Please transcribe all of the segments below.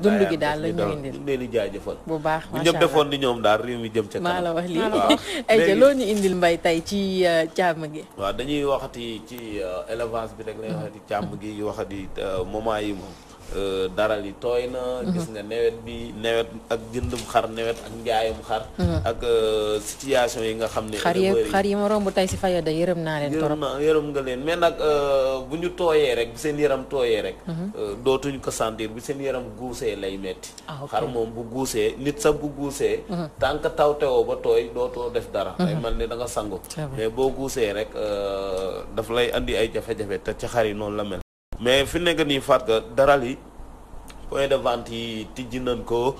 dund gi daal la ñu indil ñu leen di jaajëfal bu baax bu ñëpp defoon ni ñoom daal réew mi jëm ca kanam maa la wax lii ay ca loo ñu indil mbay tey ci càmm gi waaw dañuy waxati ci élevage bi rek lay waxati càmm gi waxati moment yi moom daral yi tooy na gis nga nawet ak jëndum xar nawet ak njaayum xar ak situation yi nga xam ne xar yi ma romb tey si Fayda yërëm naa leen torop yërëm nga leen mais nag bu ñu tooyee rek bu seen yaram tooyee rek dootuñ ko sentir bu seen yaram guusee lay metti xar moom bu guusee nit sax bu guusee tant que taw tewoo ba tooy dootoo def dara day mel ni da nga sangu mais boo guusee rek daf lay andi ay jafe-jafe te ci xar yi noonu la mel mais fi nekk nii faat ka daral yi point de vente yi tijji nañ ko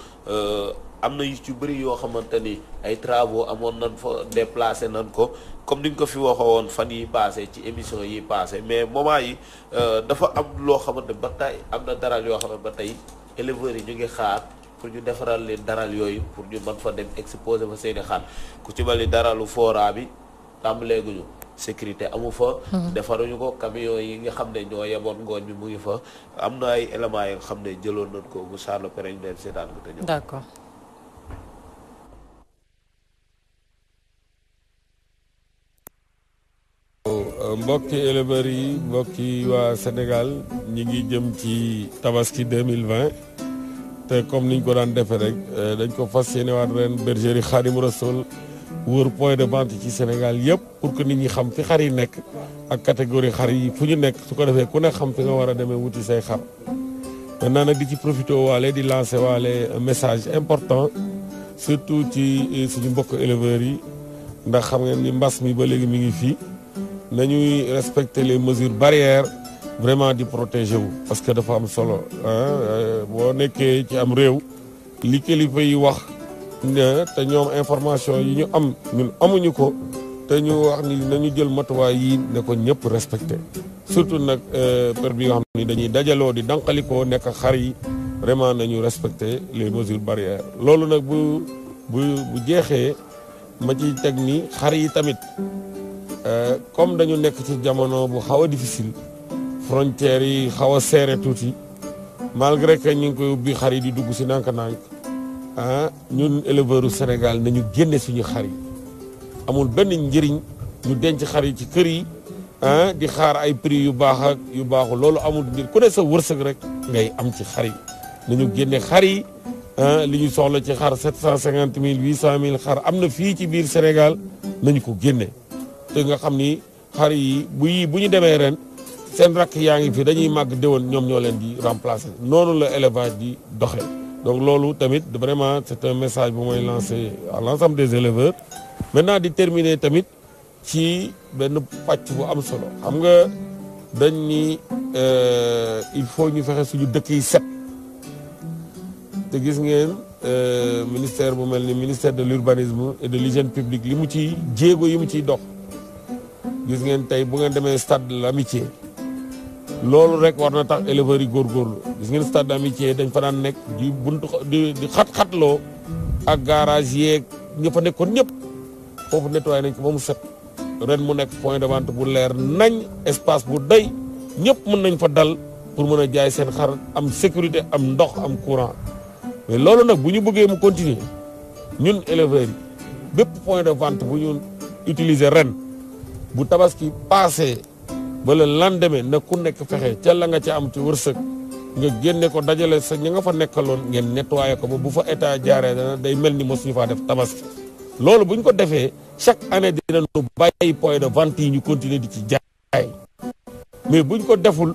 am na yu ci bëri yoo xamante ni ay travaux amoon nañ fa déplacé nañ ko comme ni ñu ko fi waxoon fan yi passé ci émission yi passé mais moment yi dafa am loo xamante ba tey am na daral yoo xamante ba tey éleveurs yi ñu ngi xaar pour ñu defaral leen daral yooyu pour ñu mën fa dem exposer fa seeni xar ku ci mel ni daralu fora bi tàmbaleeguñu sécurité amu fa defaruñu ko camion yi nga xam ne ñoo yeboon ngooñ bi mu ngi fa am na ay éléments yi nga xam ne jëloon nañ ko bu Charles Perrin dem seetaan ko te ñëw d'accord mbokki éleveurs yi mbokki waa Sénégal ñi ngi jëm ci tabaski 2020 te comme niñ ko daan defee rek dañ ko fas yéene waat ren bergerie Khadim Rassoul wër point de vente ci Sénégal yëpp pour que nit ñi xam fi xar yi nekk ak catégorie xar yi fu ñu nekk su ko defee ku ne xam fi nga war a demee wuti say xar maintenant nag di ci profité waale di lancer waale un message important surtout ci suñu mbokk éleveurs yi ndax xam ngeen ni mbas mi ba léegi mi ngi fii nañuy respecter les mesures barrières vraiment di protéger wu parce que dafa am solo boo nekkee ci am réew li kilifa yi wax te ñoom information yi ñu am ñun amuñu ko te ñu wax ni nañu jël matuwaay yi ne ko ñëpp respecté surtout nag période bi nga xam ni dañuy dajaloo di danqalikoo nekk xar yi vraiment nañu respecté les mesures barrières loolu nag bu jeexee ma ci teg ni xar yi tamit comme dañu nekk ci jamono bu xaw a difficile frontières yi xaw a serré tuuti malgré que ñu ngi koy ubbi xar yi di dugg si nànk-nànk ñun éleveurs Sénégal nañu génne suñu xar yi amul benn njëriñ ñu denc xar yi ci kër yi di xaar ay prix yu baax ak yu baaxul loolu amul njëriñ ku ne sa wërsëg rek ngay am ci xar yi nañu génne xar yi li ñu soxla ci xar 750 000 800 000 xar am na fii ci biir Sénégal nañu ko génne te nga xam ni xar yi bu ñu demee ren seen rakk yaa ngi fi dañuy màgg déwoon ñoom ñoo leen di remplacer noonu la élevage di doxee donc loolu tamit vraiment c'est un message bu mooy lancé à l'ensemble des éleveurs maintenant di terminer tamit ci benn pàcc bu am solo xam nga dañ ni il faut ñu fexe suñu dëkk yi set te gis ngeen ministère bu mel ni ministère de l'urbanisme et de l'hygiène publique li mu ci jéego yi mu ciy dox gis ngeen tey bu ngeen demee stade de l'amitié loolu rek war na tax éleveurs yi góorgóorlu gis ngeen stade d'amitié dañ fa daan nekk di buntu di xat-xatloo ak garage yeeg ña fa nekkoon ñëpp foofu nettoyé nañ ko ba mu set ren mu nekk point de vente bu leer nañ espace bu doy ñëpp mën nañ fa dal pour mën a jaay seen xar am sécurité am ndox am courant mais loolu nag bu ñu bëggee mu continuer ñun éleveurs yi bépp point de vente bu ñu utiliser ren bu tabaski passé ba le lendemain na ku nekk fexe ca la nga ca am ci wërsëg nga génne ko dajale sa ña nga fa nekkaloon ngeen nettoyé ko ba bu fa état jaaree dana day mel ni mosuñu faa def tabaski loolu bu ñu ko defee chaque année dinañu bàyyi point de vente yi ñu continuer di ci jaay mais buñ ko deful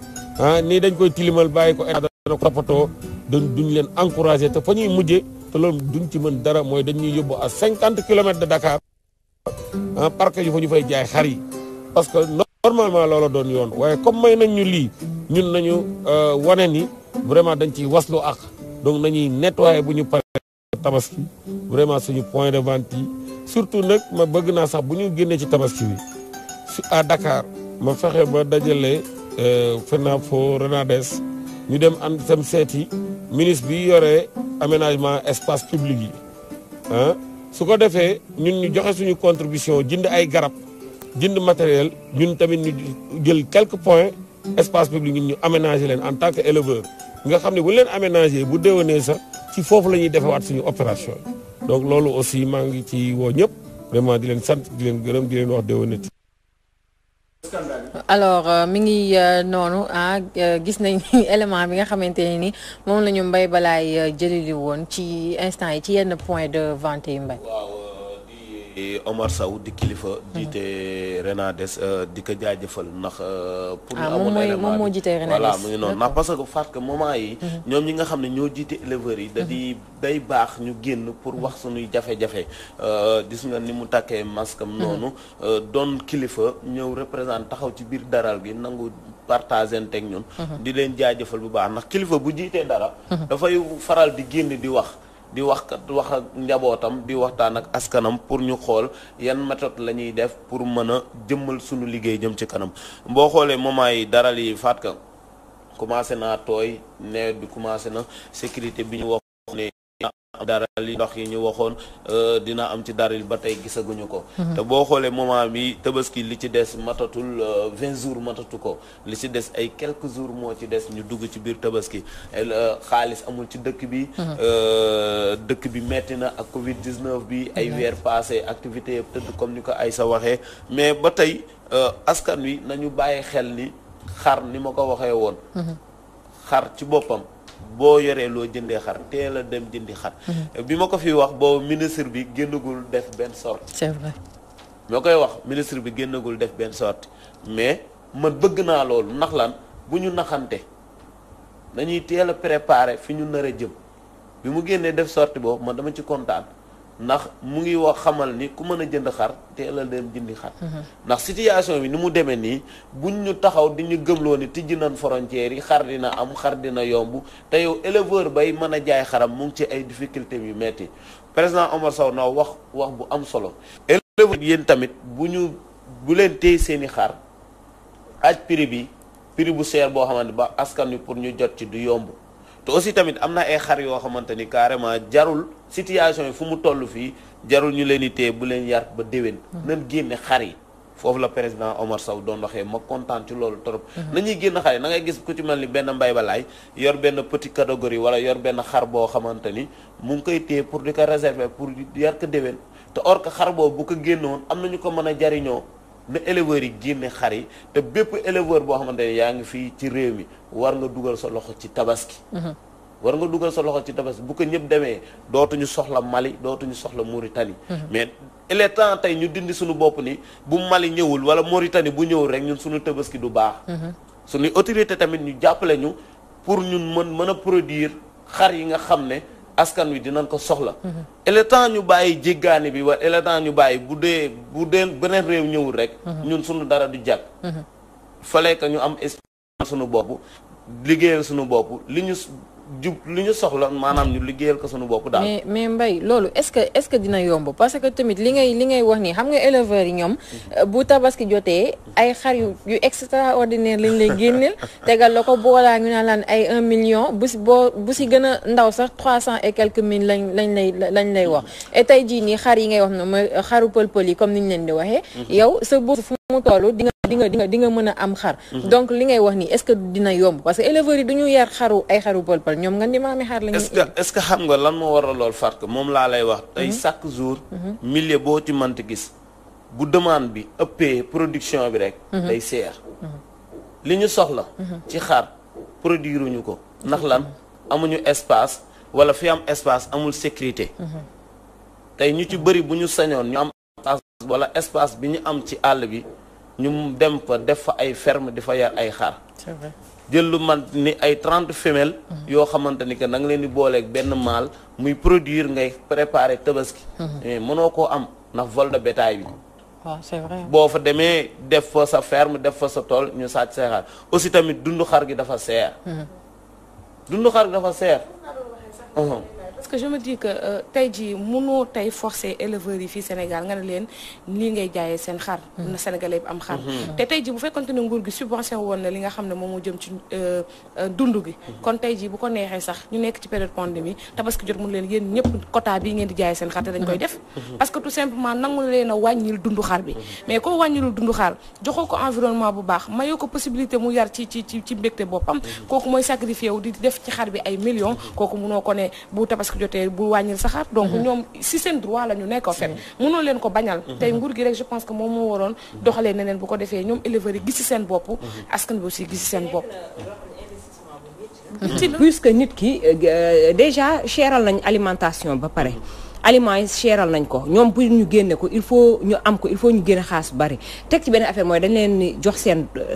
nii dañ koy tilimal bàyyi ko état dana ko toppatoo duñ leen encouragé te fa ñuy mujjee te loolu duñ ci mën dara mooy dañuy yóbbu à 50 kilomètres de Dakar parc yu fa ñu fay jaay xar yi parce que normalement loola doon yoon waaye comme may nañ ñu lii ñun nañu wane ni vraiment dañ ciy waslu ak donc nañuy nettoyer bu ñu paree tabaski vraiment suñu point de vente yi surtout nag ma bëgg naa sax bu ñu génnee ci tabaski bi à Dakar ma fexe ba dajale FENAFO RENADES ñu dem seeti ministre bi yore aménagement espace public yi su ko defee ñun ñu joxe suñu contribution jënd ay garab jënd matériel ñun tamit ñu jël quelques points espace public ñun ñu aménager leen en tant que éleveur nga xam ne bu leen aménagé bu déwénee sax ci foofu la ñuy defewaat suñu opération yi donc loolu aussi maa ngi ci woo ñëpp vraiment di leen sant di leen gërëm di leen wax déwénati. alors mi ngi noonu gis nañ élément bi nga xamante ne ni moom la ñu Mbaye Balaye jëlili woon ci instant yi ci yenn point de vente yi Mbaye. waaw di Omar Sow di kilifa. jiite Renades di ko jaajëfal ndax. pour ñu amoon élément moom moo jiite Renades voilà mu ngi noonu ndax parce que faat que moment yi. ñoom ñi nga xam ne ñoo jiite éleveurs yi. day baax ñu génn pour wax suñuy jafe-jafe gis nga ni mu takkee masque am noonu. doon kilifa ñëw représente taxaw ci biir daral gi nangu partagé teg ñun. di leen jaajëfal bu baax ndax kilifa bu jiitee dara. dafay faral di génn di wax. di wax ak njabootam di waxtaan ak askanam pour ñu xool yan méthode la ñuy def pour mën a jëmmal suñu liggéey jëm ci kanam boo xoolee moment yi daral yi faat ka commencé naa tooy nawet bi commencé na sécurité bi ñu wax ne daral yi ndox yi ñu waxoon dina am ci daral ba tey gisaguñu ko te boo xoolee moment bi tabaski li ci des matatul 20 jours matatu ko li ci des ay quelques jours moo ci des ñu dugg ci biir tabaski xaalis amul ci dëkk bi dëkk bi metti na ak Covid 19 bi ay weer passé activité yëpp tëdd comme ni ko Aïssa waxee mais ba tey askan wi nañu bàyyi xel ni xar ni ma ko waxee woon xar ci boppam boo yoree loo jëndee xar teel a dem jëndi xar bi ma ko fi wax boobu ministre bi génnagul def benn sorte c'est vrai moo koy wax ministre bi génnagul def benn sorte mais man bëgg naa loolu ndax lan bu ñu naxante dañuy teel a préparer fi ñu nar a jëm bi mu génnee def sorte boobu man dama ci kontaan ndax mu ngi wax xamal ni ku mën a jënd xar teel a dem jëndi xar ndax situation bi ni mu demee nii buñ ñu taxaw di ñu gëmloo ni tijji nañ frontières yi xar dina am xar dina yomb te yow éleveur bay mën a jaay xaram mu ngi ci ay difficultés yu metti président Omar Sow na wax bu am solo éleveur yéen tamit bu leen téy seeni xar aj prix bu seer boo xamante ba askan wi pour ñu jot ci du yomb te aussi tamit am na ay xar yoo xamante ni carrément jarul situation yi fu mu toll fii jarul ñu leen di téye bu leen yar ba déwén nan génne xar yi foofu la président Omar Sow doon waxee ma kontaan ci loolu trop nañuy génn xar yi na ngay gis ku ci mel ni benn Mbaye Balaye yor benn petit catégorie wala yor benn xar boo xamante ni mu ngi koy téye pour di ko réserver pour yar ko déwén te or que xar boobu bu ko génnoon am nañu ko mën a jariñoo na éleveurs yi génne xar yi te bépp éleveur boo xamante ne yaa ngi fii ci réew mi war nga dugal sa loxo ci tabaski war nga dugal sa loxo ci tabaski bu ko ñëpp demee dootuñu soxla Mali dootuñu soxla Mauritanie mais il est temps tey ñu dindi suñu bopp ni bu Mali ñëwul wala Mauritanie bu ñëwul rek ñun suñu tabaski du baax suñu autorité tamit ñu jàppale ñu pour ñun mën a produire xar yi nga xam ne askan wi dinañ ko soxla il est temps ñu bàyyi jéggaani bi wala il est temps ñu bàyyi bu dee beneen réew ñëwul rek ñun suñu dara du jàkk fallait que ñu am expérience suñu bopp liggéeyal suñu bopp li ñu soxla maanaam ñu liggéeyal ko suñu bopp daal mais Mbaye loolu est-ce que dina yomb parce que tamit li ngay wax nii xam nga éleveurs yi ñoom bu tabaski jotee ay xar yu extraordinaire lañ lay génneel tegal la ko boolaa ñu naan laan ay 1 million bu si gën a ndaw sax 300 et quelques mille lañ lay wax et tey jii nii xar yi ngay wax ne mooy xaru pël-pël yi comme niñ leen di waxee yow sa bourse fu mu toll di nga mën a am xar donc li ngay wax nii est-ce que dina yomb parce que éleveurs yi duñu yar ay xaru pël-pël ñoom nga ni maami xar lañu est-ce que xam nga lan moo war a lool fark moom laa lay wax tey chaque jour milieu boo ci mënti gis bu demande bi ëppee production bi rek day seer li ñu soxla ci xar produire ñu ko ndax lan amuñu espace wala fi am espace amul sécurité tey ñu ci bëri bu ñu sañoon ñu am espace wala espace bi ñu am ci àll bi ñu dem fa def fa ay ferme di fa yar ay xar c'est vrai jël lu man ni ay 30 femelles yoo xamante ni que na nga leen di booleeg benn mâle muy produire ngay préparer tabaski mais mënoo koo am ndax vol de bétail bi waaw c'est vrai boo fa demee def fa sa ferme def fa sa tool ñu sàcc say xar aussi tamit dundu xar gi dafa seer dundu xar gi dafa seer parce que je me dis que tey jii mënoo tey forcer éleveurs yi fii Sénégal nga ne leen lii ngay jaayee seen xar na Sénégalais bi am xar te tey jii bu fekkonte ne nguur gi subvention woon na li nga xam ne moom moo jëm ci dund gi kon tey jii bu ko neexee sax ñu nekk ci période pandémie tabaski jot mun leen yéen ñëpp quota bii ngeen di jaayee seen xar te dañ koy def parce que tout simplement nangu leen a wàññil dundu xar bi mais koo wàññilul dundu xar joxoo ko environnement bu baax mayoo ko possibilité mu yar ci mbégte boppam kooku mooy sacrifié wu di def ci xar bi ay millions kooku munoo ko ne bu tabaski jotee bu wàññil sa xar donc ñoom si seen droit la ñu nekk en fait munoo leen ko bañal tey nguur gi rek je pense que moom moo waroon doxalee neneen bu ko defee ñoom éleveurs yi gis ci seen bopp askan bi aussi gis ci seen bopp puisque nit ki déjà cheral nañ alimentation ba pare aliments yi cheral nañ ko ñoom pour ñu génne ko il faut ñu am ko il faut ñu génne xaalis bu bari teg ci benn affaire mooy dañ leen jox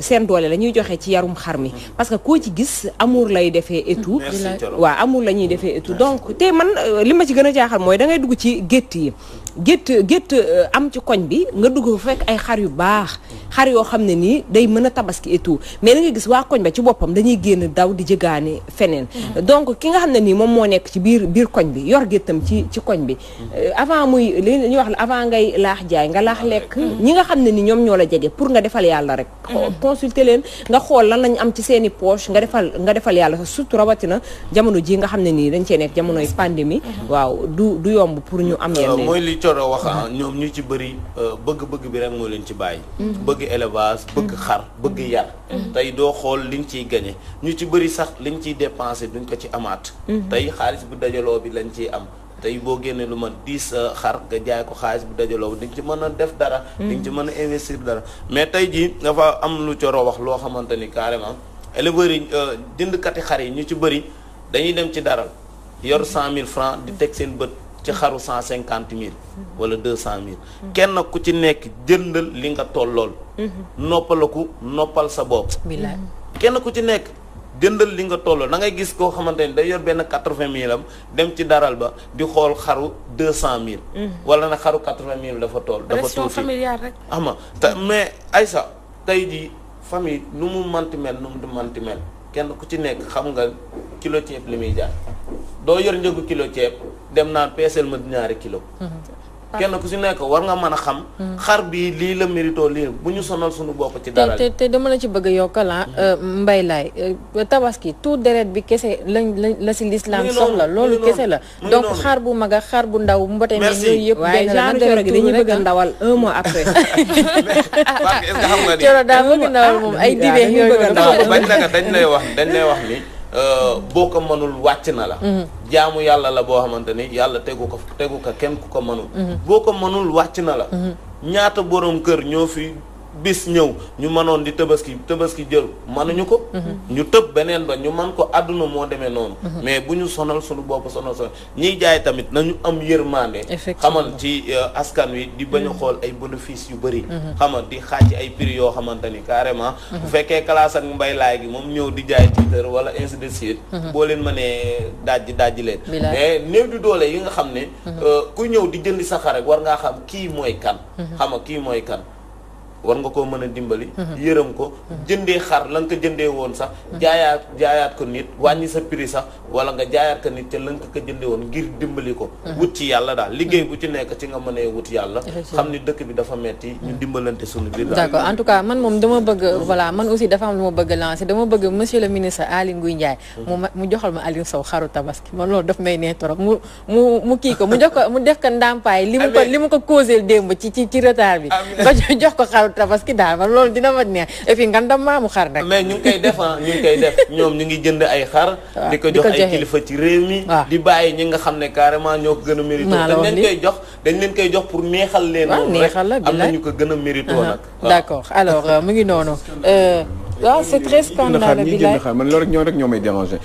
seen doole la ñuy joxe ci yarum xar mi parce que koo ci gis amour lay defee et tout waaw amour la ñuy defee et tout donc te man li ma ci gën a jaaxal mooy da ngay dugg ci gétt yi gétt am ci koñ bi nga dugg fa fekk ay xar yu baax xar yoo xam ne nii day mën a tabaski et tout mais da ngay gis waa koñ ba ci boppam dañuy génn daw di jëgaani feneen donc ki nga xam ne nii moom moo nekk ci biir koñ bi yor géttam ci koñ bi avant muy li ñuy wax la avant ngay laax jaay nga laax lekk ñi nga xam ne ni ñoom ñoo la jege pour nga defal yàlla rek consulter leen nga xool lan lañ am ci seeni poche nga defal yàlla sa surtout rawatina jamono ji nga xam ne nii dañ cee nekk jamonoy pandémie waaw du yomb pour ñu am yenn mooy li Coro wax ñoom ñu ci bëri bëgg-bëgg bi rek moo leen ci bàyyi bëgg élevage bëgg xar bëgg yar tey doo xool liñ ciy gañe ñu ci bëri sax liñ ciy dépensé duñ ko ci amaat tey xaalis bu dajaloo bi lañ ciy am tey boo génnee lu ma 10 xar nga jaay ko xaalis bu dajaloo di nga ci mën a def dara di nga ci mën a investir dara mais tey jii dafa am lu Coro wax loo xamante ni carrément éleveurs yi jëndkati xar yi ñu ci bëri dañuy dem ci daral yor 100 000 francs di teg seen bët ci xaru 150 000 wala 200 000 kenn ku ci nekk jëndal li nga tollool noppalaku noppal sa bopp kenn ku ci nekk jëndal li nga tollool da ngay gis koo xamante ni day yor benn 80 000 am dem ci daral ba di xool xaru 200 000 wala na xaru 80 000 dafa toll dafa tuuti familiale rek ama te mais Aïssa tey jii famille nu mu manti mel nu mu du manti mel kenn ku ci nekk xam nga kilo ceeb li muy jaar doo yor njëgu kilo ceeb dem naan peeseel ma ñaari kilo kenn ku si nekk war nga mën a xam xar bi lii la mérito lii bu ñu sonal suñu bopp ci dara te dama la ci bëgg a yokkal mbay laay tabaski tout deret bi kese la si l'islam soxla loolu kese la donc xar bu mag ak xar bu ndaw mbote mi yooyu yëpp waaye genre Coro gi dañuy bëgg a ndawal 1 mois après Coro daa bëgg ndawal moom ay dibe yooyu bañ naka dañ lay wax ni boo ko mënul wàcc na la jaamu yàlla la boo xamante ni yàlla tegu ko kenn ku ko mënul boo ko mënul wàcc na la ñaata borom kër ñoo fi bis ñëw ñu mënoon di tabaski jël mënuñu ko ñu tëb beneen ba ñu mën ko àdduna moo demee noonu mais bu ñu sonal suñu bopp sonal ñiy jaay tamit nañu am yërmande xamal ci askan wi di bañ a xool ay bénéfice yu bëri xamal di xaaj ay prix yoo xamante ni carrément bu fekkee classe ak mbay laay gi moom ñëw di jaay tiitër wala ainsi de suite boo leen mënee dajji leen mais néew di doole yi nga xam ne ku ñëw di jëndi sa xar rek war ngaa xam kii mooy kan xama kii mooy kan war nga koo mën a dimbali yërëm ko jëndee xar la nga ko jëndee woon sax jaayaat ko nit wàññi sa prix sax wala nga jaayaat ko nit te la nga ko jëndee woon ngir dimbali ko wut ci yàlla daal liggéey bu ci nekk ci nga mënee wut yàlla xam ni dëkk bi dafa metti ñu dimbalante suñu biir daal d'accord en tout cas man moom dama bëgg voilà man aussi dafa am lu ma bëgg lancer dama bëgg monsieur le ministre Aly Ngouille Ndiaye mu joxal ma Aliou Sow xaru tabaski man loolu daf may nee trop mu kii ko mu def ko ndàmpaay li mu ko causé démb ci retard bi ba jox ko xaru tabaski daal man loolu dina ma neex et puis ngandam maamu xar nag mais ñu ngi koy def ñoom ñu ngi jënd ay xar di ko jox ay kilifa ci réew mi di bàyyi ñi nga xam ne carrément ñoo ko gën a mérito dañ leen koy jox pour neexal leen noonu rek am na ñu ko gën a mérito nag d'accord alors mu ngi noonu waaw c'est très scandaleux bi man loolu rek ñoo may déranger